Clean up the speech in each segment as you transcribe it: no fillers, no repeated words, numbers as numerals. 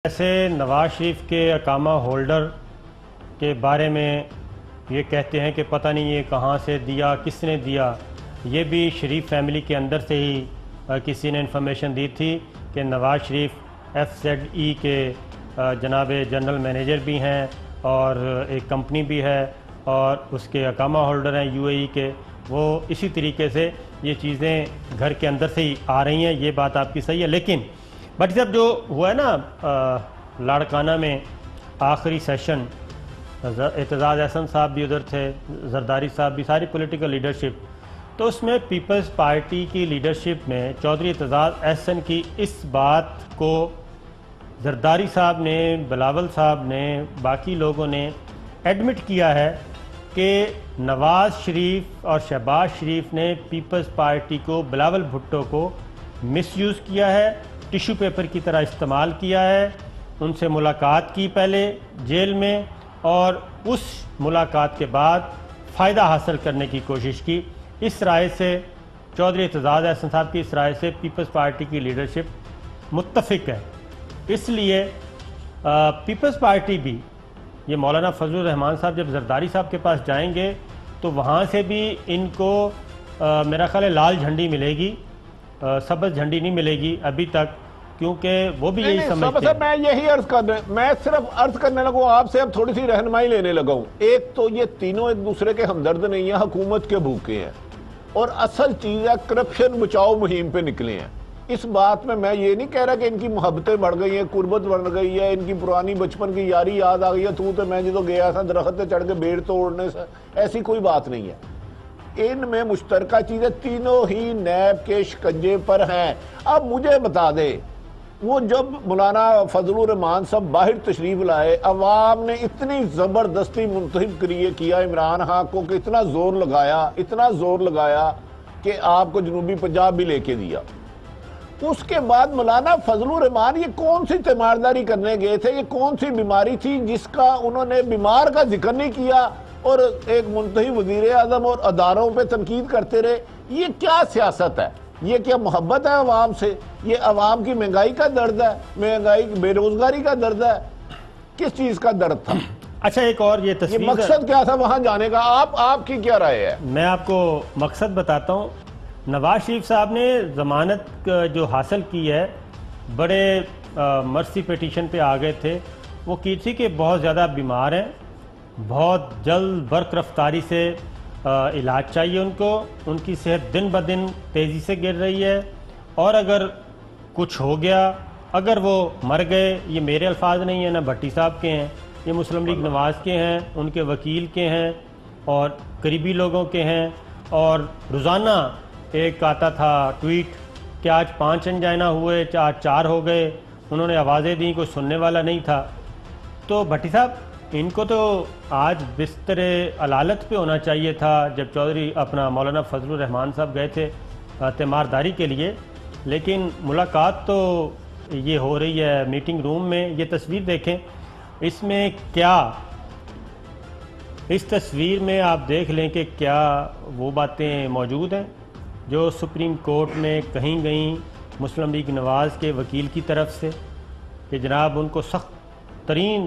ایسے نواز شریف کے اقامہ ہولڈر کے بارے میں یہ کہتے ہیں کہ پتہ نہیں یہ کہاں سے دیا، کس نے دیا۔ یہ بھی شریف فیملی کے اندر سے ہی کسی نے انفارمیشن دی تھی کہ نواز شریف FZE کے جناب جنرل مینیجر بھی ہیں اور ایک کمپنی بھی ہے اور اس کے اقامہ ہولڈر ہیں UAE کے۔ وہ اسی طریقے سے یہ چیزیں گھر کے اندر سے ہی آ رہی ہیں، یہ بات آپ کی صحیح ہے۔ لیکن بٹ جب جو ہوا ہے نا لاڑکانہ میں آخری سیشن، اعتزاز احسن صاحب بھی ادھر تھے، زرداری صاحب بھی، ساری پولیٹیکل لیڈرشپ، تو اس میں پیپلز پارٹی کی لیڈرشپ میں چودھری اعتزاز احسن کی اس بات کو زرداری صاحب نے، بلاول صاحب نے، باقی لوگوں نے ایڈمٹ کیا ہے کہ نواز شریف اور شہباز شریف نے پیپلز پارٹی کو، بلاول بھٹو کو مس یوز کیا ہے، ٹیشو پیپر کی طرح استعمال کیا ہے، ان سے ملاقات کی پہلے جیل میں اور اس ملاقات کے بعد فائدہ حاصل کرنے کی کوشش کی۔ اس رائے سے چودھری اعتزاز احسن صاحب کی اس رائے سے پیپلز پارٹی کی لیڈرشپ متفق ہے۔ اس لیے پیپلز پارٹی بھی، یہ مولانا فضل الرحمان صاحب جب زرداری صاحب کے پاس جائیں گے تو وہاں سے بھی ان کو میرا خیال ہے لال جھنڈی ملے گی، سبز جھنڈی نہیں ملے گی ابھی تک، کیونکہ وہ بھی یہی سمجھتے ہیں۔ میں یہی میں صرف عرض کرنے لگا ہوں آپ سے، اب تھوڑی سی رہنمائی لینے لگا ہوں۔ ایک تو یہ تینوں ایک دوسرے کے ہمدرد نہیں ہیں، حکومت کے بھوکے ہیں، اور اصل چیز ہے کرپشن بچاؤ مہم پہ نکلے ہیں۔ اس بات میں یہ نہیں کہہ رہا کہ ان کی محبتیں بڑھ گئی ہیں، قربت بڑھ گئی ہے، ان کی پرانی بچپن کی یاری یاد آ گئی ہے، تو میں جدو گیا تھا درخت پہ چڑھ کے بیڑ توڑنے سے، ایسی کوئی بات نہیں ہے۔ ان میں مشترکہ چیزیں تینوں ہی نیب کے شکنجے پر ہیں۔ اب مجھے بتا دے، وہ جب مولانا فضل الرحمان صاحب باہر تشریف لائے، عوام نے اتنی زبردستی منتخب کیا عمران خان کو کہ اتنا زور لگایا کہ آپ کو جنوبی پنجاب بھی لے کے دیا۔ اس کے بعد مولانا فضل الرحمان یہ کون سی تیمارداری کرنے گئے تھے، یہ کون سی بیماری تھی جس کا انہوں نے بیمار کا ذکر نہیں کیا اور ایک منتخب وزیر اعظم اور اداروں پہ تنقید کرتے رہے؟ یہ کیا سیاست ہے؟ یہ کیا محبت ہے عوام سے؟ یہ عوام کی مہنگائی کا درد ہے، بے روزگاری کا درد ہے؟ کس چیز کا درد تھا؟ اچھا ایک اور یہ تصویر، یہ مقصد کیا تھا وہاں جانے کا؟ آپ کی کیا رائے ہے؟ میں آپ کو مقصد بتاتا ہوں۔ نواز شریف صاحب نے ضمانت جو حاصل کی ہے، بڑے مرسی پیٹیشن پہ آ گئے تھے، وہ کی تھی کہ بہت زیادہ بیمار ہیں، بہت جلد برق رفتاری سے علاج چاہیے ان کو، ان کی صحت دن بدن تیزی سے گر رہی ہے، اور اگر کچھ ہو گیا، اگر وہ مر گئے، یہ میرے الفاظ نہیں ہیں، نہ بھٹی صاحب کے ہیں، یہ مسلم لیگ نواز کے ہیں، ان کے وکیل کے ہیں اور قریبی لوگوں کے ہیں، اور روزانہ ایک آتا تھا ٹویٹ کہ آج 5 انجائنا ہوئے، آج 4 ہو گئے، انہوں نے آوازیں دیں، کوئی سننے والا نہیں تھا۔ تو بھٹی صاحب ان کو تو آج بستر علالت پہ ہونا چاہیے تھا جب چودھری مولانا فضل الرحمان صاحب گئے تھے تیمارداری کے لیے، لیکن ملاقات تو یہ ہو رہی ہے میٹنگ روم میں۔ یہ تصویر دیکھیں، اس میں کیا، اس تصویر میں آپ دیکھ لیں کہ کیا وہ باتیں موجود ہیں جو سپریم کورٹ میں کہیں گئیں مسلم لیگ نواز کے وکیل کی طرف سے کہ جناب ان کو سخت ترین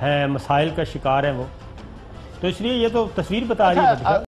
ہیں مسائل کا شکار ہیں وہ، تو اس لیے یہ تو تصویر بتا رہی ہے۔